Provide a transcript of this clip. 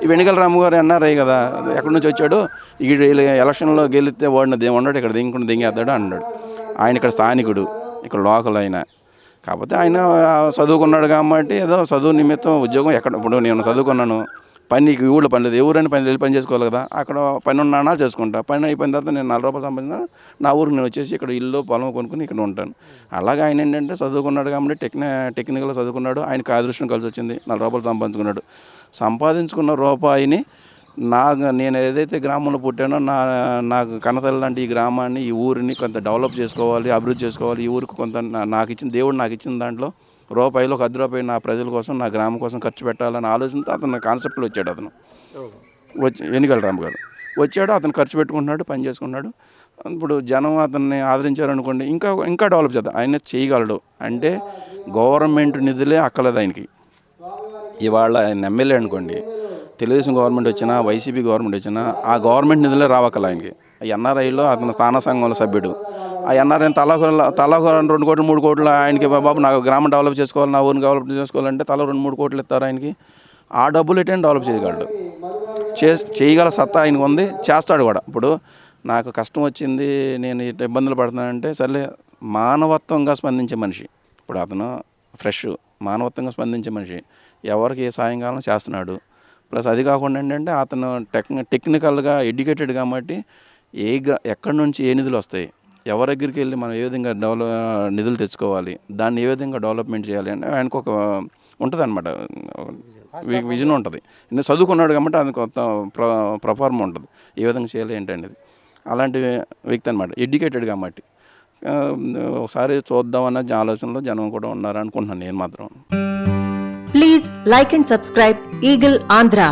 ఈ వెనిగల రాము గారు ఎన్ఆర్ఐ కదా, ఎక్కడి నుంచి వచ్చాడు, ఈ ఎలక్షన్లో గెలిస్తే వాడిని ఉన్నాడు ఇక్కడ దింగుకుండా దింగేస్తాడు అన్నాడు. ఆయన ఇక్కడ స్థానికుడు, ఇక్కడ లోకల్ ఆయన. కాకపోతే ఆయన చదువుకున్నాడు కాబట్టి ఏదో చదువు నిమిత్తం ఉద్యోగం ఎక్కడ, ఇప్పుడు నేను చదువుకున్నాను, పనికి ఊళ్ళో పని లేదు, ఎవరైనా పని వెళ్ళి పని చేసుకోవాలి కదా, అక్కడ పని ఉన్నానా చేసుకుంటా, పని అయిపోయిన తర్వాత నేను 40 రూపాయలు సంపాదించిన నా ఊరికి నేను వచ్చేసి ఇక్కడ ఇల్లు పొలం కొనుక్కుని ఇక్కడ ఉంటాను. అలాగే ఆయన ఏంటంటే చదువుకున్నాడు కాబట్టి టెక్నికల్గా చదువుకున్నాడు, ఆయనకు అదృష్టం కలిసి వచ్చింది, 40 రూపాయలు సంపాదించుకున్నాడు. సంపాదించుకున్న రూపాయిని నేను ఏదైతే గ్రామంలో పుట్టానో నాకు కన్నతల్లి లాంటి ఈ గ్రామాన్ని, ఈ ఊరిని కొంత డెవలప్ చేసుకోవాలి, అభివృద్ధి చేసుకోవాలి, ఈ ఊరికి కొంత నాకు ఇచ్చిన దేవుడు నాకు ఇచ్చిన దాంట్లో రూపాయిలో ఒక 10 రూపాయలు నా ప్రజల కోసం, నా గ్రామం కోసం ఖర్చు పెట్టాలని ఆలోచనతో అతను కాన్సెప్ట్లో వచ్చాడు. అతను వెనిగల రాము గారు వచ్చాడు, అతను ఖర్చు పెట్టుకుంటున్నాడు, పని చేసుకుంటున్నాడు. ఇప్పుడు జనం అతన్ని ఆదరించారనుకోండి, ఇంకా డెవలప్ చేద్దాం. ఆయన చేయగలడు అంటే గవర్నమెంట్ నిధులే అక్కలేదు ఆయనకి. ఇవాళ ఆయన ఎమ్మెల్యే అనుకోండి, తెలుగుదేశం గవర్నమెంట్ వచ్చినా, వైసీపీ గవర్నమెంట్ వచ్చినా ఆ గవర్నమెంట్ నిధులే రావక్కల ఆయనకి. ఎన్ఆర్ఐలో అతను స్థాన సంఘంలో సభ్యుడు. ఆ ఎన్ఆర్ఐ తలా 2 కోట్లు 3 కోట్లు ఆయనకి, బాబు నాకు గ్రామం డెవలప్ చేసుకోవాలి, నా ఊరిని డెవలప్ చేసుకోవాలంటే తలా 2-3 కోట్లు ఇస్తారు ఆయనకి. ఆ డబ్బులు ఎటైనా డెవలప్ చేయగలడు, చేయగల సత్తా ఆయనకు ఉంది, చేస్తాడు కూడా. ఇప్పుడు నాకు కష్టం వచ్చింది, నేను ఇబ్బందులు పడుతున్నానంటే సర్లే, మానవత్వంగా స్పందించే మనిషి. ఇప్పుడు అతను ఫ్రెష్ మానవత్వంగా స్పందించే మనిషి, ఎవరికి ఏ సాయం కావాలో చేస్తున్నాడు. ప్లస్ అది కాకుండా ఏంటంటే అతను టెక్నికల్గా ఎడ్యుకేటెడ్ కాబట్టి ఎక్కడి నుంచి ఏ నిధులు వస్తాయి, ఎవరి దగ్గరికి వెళ్ళి మనం ఏ విధంగా నిధులు తెచ్చుకోవాలి, దాన్ని ఏ విధంగా డెవలప్మెంట్ చేయాలి అంటే ఆయనకు ఒక ఉంటుంది అనమాట, విజన్ ఉంటుంది. నేను చదువుకున్నాడు కాబట్టి అది కొత్త ప్రఫార్మ్ ఉంటుంది, ఏ విధంగా చేయాలి ఏంటనేది. అలాంటి వ్యక్తి అనమాట, ఎడ్యుకేటెడ్ కాబట్టి. ఒకసారి చూద్దామన్న ఆలోచనలో జనం కూడా ఉన్నారు అనుకుంటున్నాను నేను మాత్రం. Please like and subscribe Eagle Andhra.